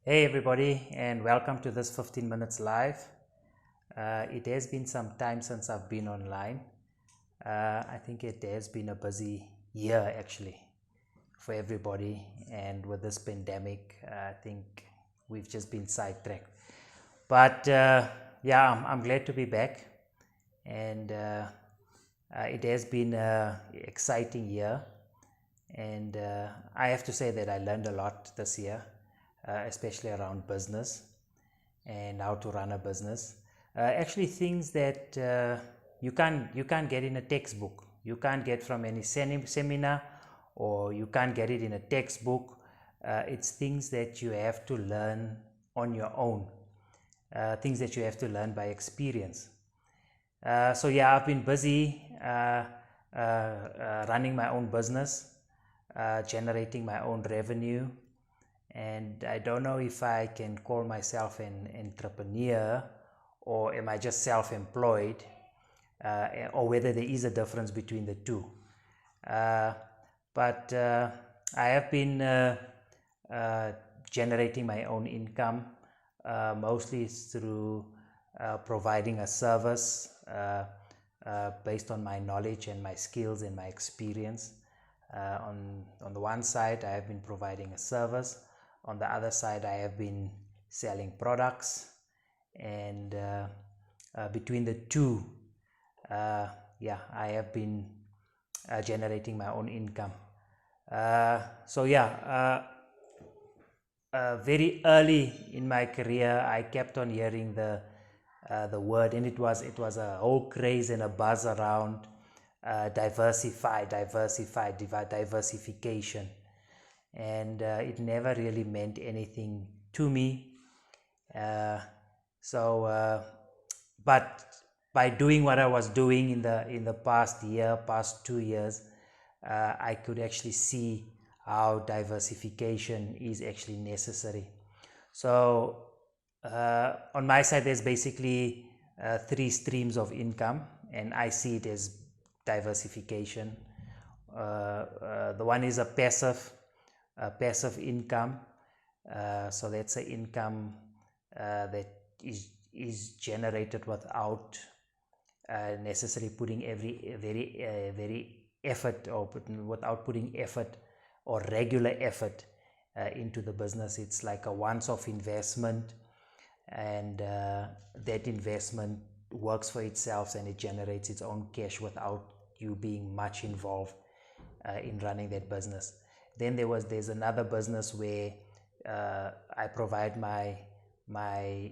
Hey everybody, and welcome to this 15 minutes live. It has been some time since I've been online. I think it has been a busy year actually for everybody, and with this pandemic, I think we've just been sidetracked. But yeah, I'm glad to be back, and it has been an exciting year, and I have to say that I learned a lot this year, especially around business and how to run a business. Actually, things that you can't get in a textbook. You can't get from any seminar, or you can't get it in a textbook. It's things that you have to learn on your own. Things that you have to learn by experience. So yeah, I've been busy running my own business, generating my own revenue, and I don't know if I can call myself an entrepreneur, or am I just self-employed, or whether there is a difference between the two. But I have been generating my own income, mostly through providing a service based on my knowledge and my skills and my experience. On the one side, I have been providing a service. On the other side, I have been selling products, and between the two, yeah, I have been generating my own income. So yeah, very early in my career, I kept on hearing the word, and it was a whole craze and a buzz around diversification, and it never really meant anything to me. But by doing what I was doing in the past 2 years, I could actually see how diversification is actually necessary. So on my side, there's basically three streams of income, and I see it as diversification. The one is a passive income. So that's an income that is generated without necessarily putting very effort, or without putting effort or regular effort into the business. It's like a once-off investment, and that investment works for itself, and it generates its own cash without you being much involved in running that business. Then there's another business where I provide my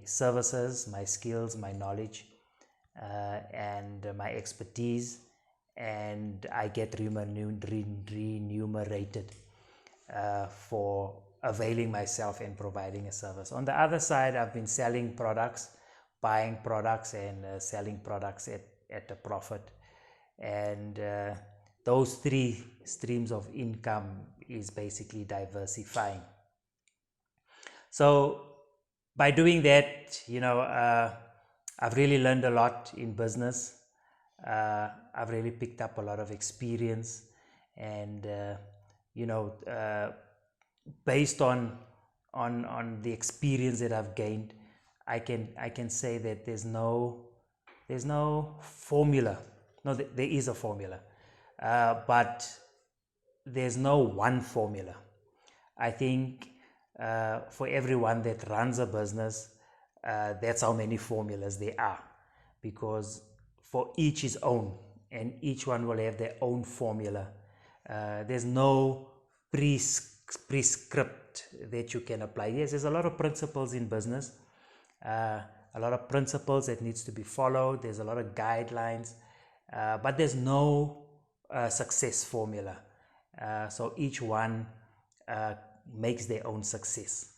services, my skills, my knowledge, and my expertise, and I get remunerated for availing myself and providing a service. On the other side, I've been selling products, buying products, and selling products at a profit. And those three streams of income is basically diversifying. So by doing that, I've really learned a lot in business. I've really picked up a lot of experience, and based on the experience that I've gained, I can say that there's no formula. No, there is a formula, but there's no one formula. I think for everyone that runs a business, that's how many formulas there are, because for each is own, and each one will have their own formula. There's no prescript that you can apply. Yes, there's a lot of principles in business, a lot of principles that needs to be followed. There's a lot of guidelines, but there's no success formula. So each one makes their own success,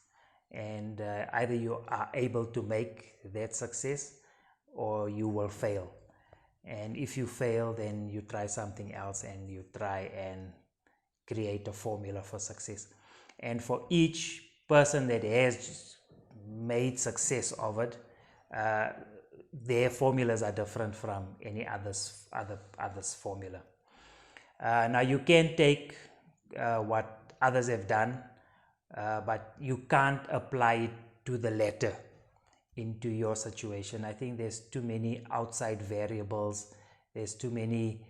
and either you are able to make that success, or you will fail. And if you fail, then you try something else, and you try and create a formula for success. And for each person that has made success of it, their formulas are different from any others formula. Now you can take what others have done, but you can't apply it to the letter into your situation. I think there's too many outside variables, there's too many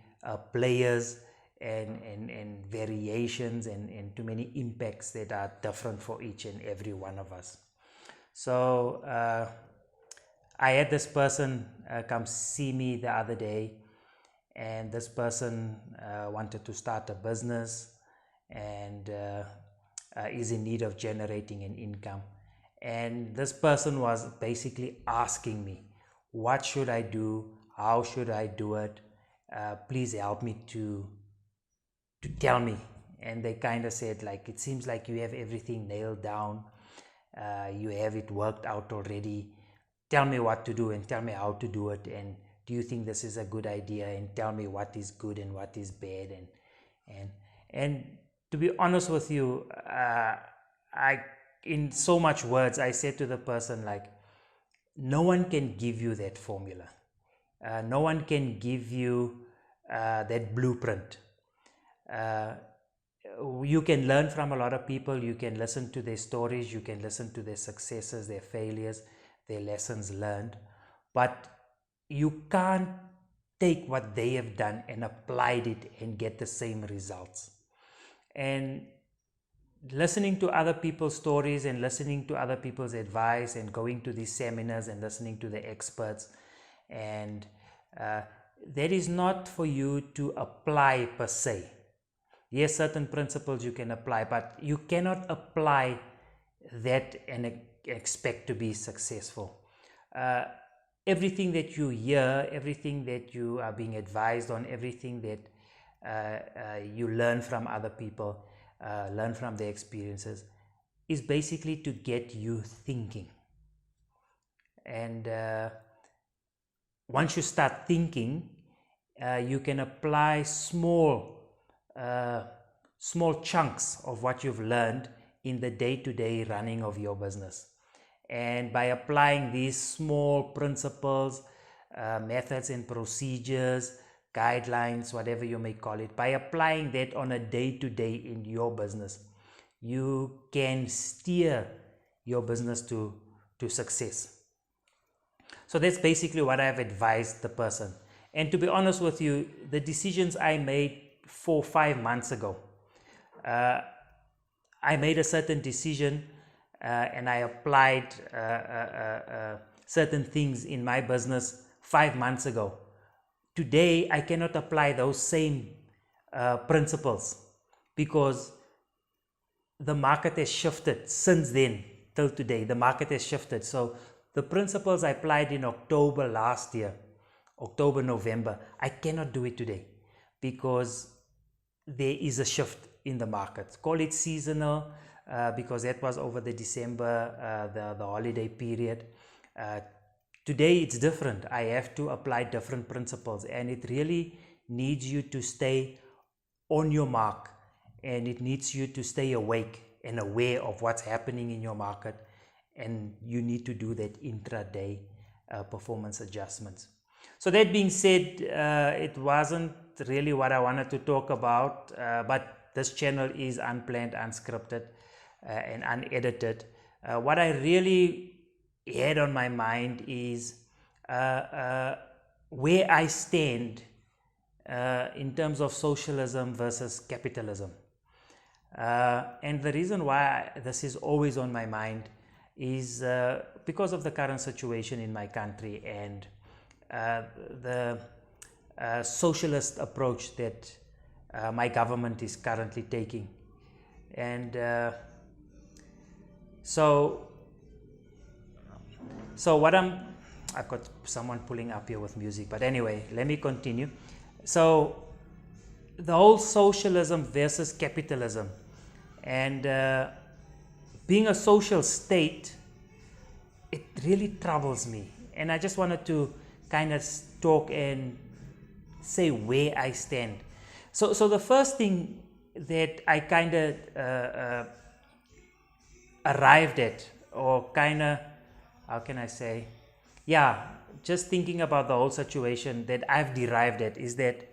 players and variations and too many impacts that are different for each and every one of us. So I had this person come see me the other day, and this person wanted to start a business and is in need of generating an income. And this person was basically asking me, what should I do? How should I do it? Please help me to tell me. And they kind of said, like, it seems like you have everything nailed down. You have it worked out already. Tell me what to do and tell me how to do it. And do you think this is a good idea? And tell me what is good and what is bad. And to be honest with you, in so much words, I said to the person, like, no one can give you that formula. No one can give you that blueprint. You can learn from a lot of people. You can listen to their stories. You can listen to their successes, their failures, their lessons learned. But you can't take what they have done and applied it and get the same results. And listening to other people's stories and listening to other people's advice and going to these seminars and listening to the experts, and that is not for you to apply per se. Yes, certain principles you can apply, but you cannot apply that and expect to be successful. Everything that you hear, everything that you are being advised on, everything that you learn from other people, learn from their experiences, is basically to get you thinking. And once you start thinking, you can apply small chunks of what you've learned in the day-to-day running of your business. And by applying these small principles, methods and procedures, guidelines, whatever you may call it, by applying that on a day-to-day in your business, you can steer your business to success. So that's basically what I've advised the person. And to be honest with you, the decisions I made 4-5 months ago, I made a certain decision and I applied certain things in my business 5 months ago. Today, I cannot apply those same principles because the market has shifted since then till today. The market has shifted. So the principles I applied in October last year, October, November, I cannot do it today because there is a shift in the market. Call it seasonal because that was over the December, the holiday period. Today it's different. I have to apply different principles, and it really needs you to stay on your mark, and it needs you to stay awake and aware of what's happening in your market, and you need to do that intraday performance adjustments. So that being said, it wasn't really what I wanted to talk about, but this channel is unplanned, unscripted, and unedited. What I really had on my mind is where I stand in terms of socialism versus capitalism. And the reason why this is always on my mind is because of the current situation in my country and the socialist approach that my government is currently taking. And so what I've got someone pulling up here with music, but anyway, let me continue. So the whole socialism versus capitalism, and being a social state, it really troubles me. And I just wanted to kind of talk and say where I stand. So the first thing that I kind of arrived at, or kind of, how can I say, just thinking about the whole situation that I've derived at, is that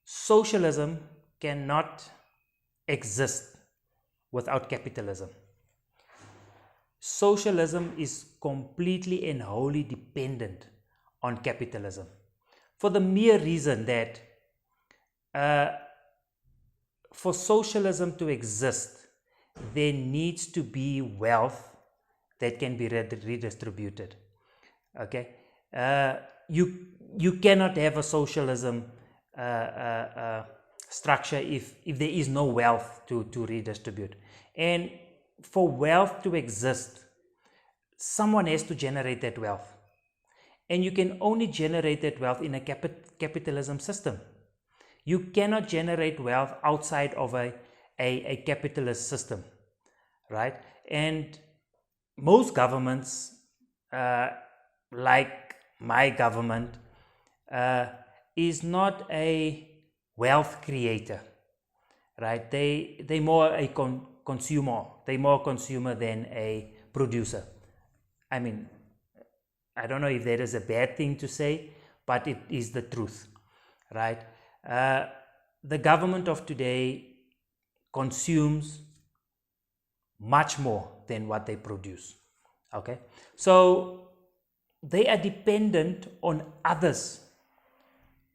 socialism cannot exist without capitalism. Socialism is completely and wholly dependent on capitalism, for the mere reason that for socialism to exist, there needs to be wealth that can be redistributed. Okay, you cannot have a socialism structure if there is no wealth to redistribute. And for wealth to exist, someone has to generate that wealth, and you can only generate that wealth in a capitalism system. You cannot generate wealth outside of a capitalist system, right? And most governments, like my government, is not a wealth creator, right? They more a consumer. They more consumer than a producer. I mean, I don't know if that is a bad thing to say, but it is the truth, right? The government of today consumes much more than what they produce. Okay, so they are dependent on others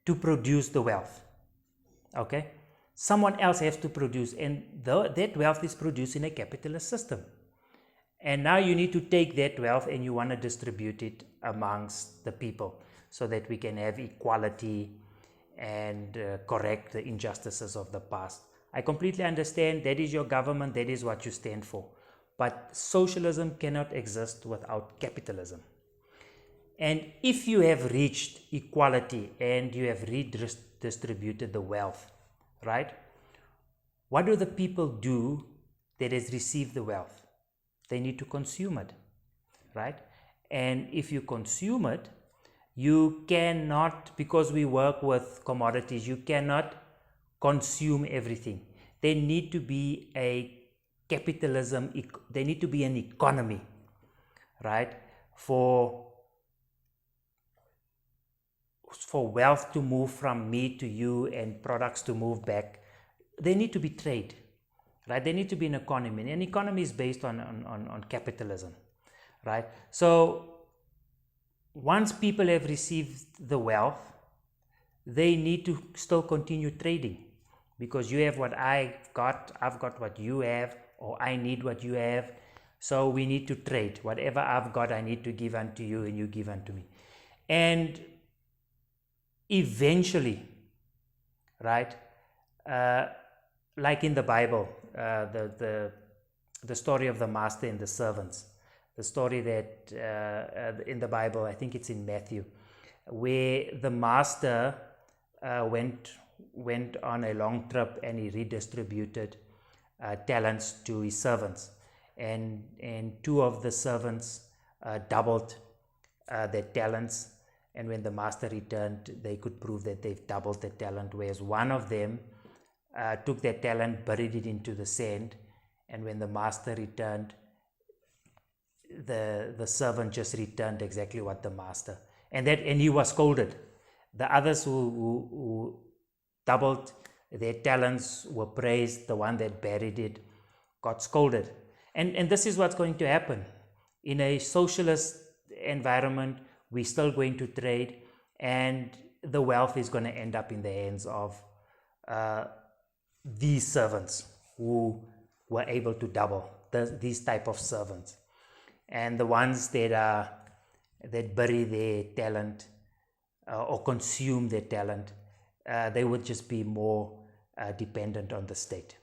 to produce the wealth. Okay, someone else has to produce, and that wealth is produced in a capitalist system. And now you need to take that wealth and you want to distribute it amongst the people so that we can have equality and correct the injustices of the past. I completely understand that is your government, that is what you stand for. But socialism cannot exist without capitalism. And if you have reached equality and you have redistributed the wealth, right? What do the people do that has received the wealth? They need to consume it, right? And if you consume it, you cannot, because we work with commodities, you cannot consume everything. There need to be a capitalism, there need to be an economy, right? For wealth to move from me to you and products to move back, there need to be trade, right? There need to be an economy. And an economy is based on capitalism, right? So once people have received the wealth, they need to still continue trading, because you have what I've got what you have, or I need what you have. So we need to trade. Whatever I've got, I need to give unto you, and you give unto me. And eventually, right, like in the Bible, the story of the master and the servants, the story that in the Bible, I think it's in Matthew, where the master went on a long trip and he redistributed talents to his servants, and two of the servants doubled their talents, and when the master returned, they could prove that they've doubled their talent, whereas one of them took their talent, buried it into the sand, and when the master returned, the servant just returned exactly what the master, and he was scolded. The others who doubled their talents were praised. The one that buried it got scolded. And this is what's going to happen in a socialist environment. We're still going to trade, and the wealth is going to end up in the hands of these servants who were able to double these type of servants. And the ones that bury their talent or consume their talent, they would just be more dependent on the state.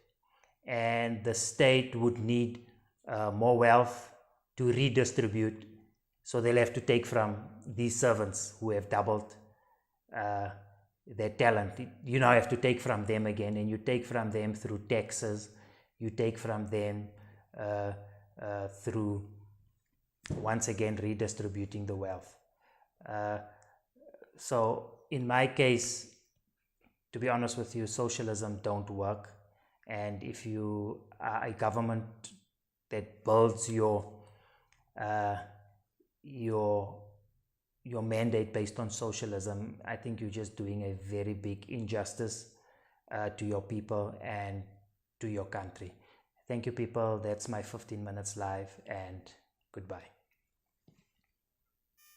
And the state would need more wealth to redistribute, so they'll have to take from these servants who have doubled their talent. You now have to take from them again, and you take from them through taxes, you take from them through, once again, redistributing the wealth. So in my case, to be honest with you, socialism don't work. And if you are a government that builds your mandate based on socialism, I think you're just doing a very big injustice to your people and to your country. Thank you, people. That's my 15 minutes live, and goodbye.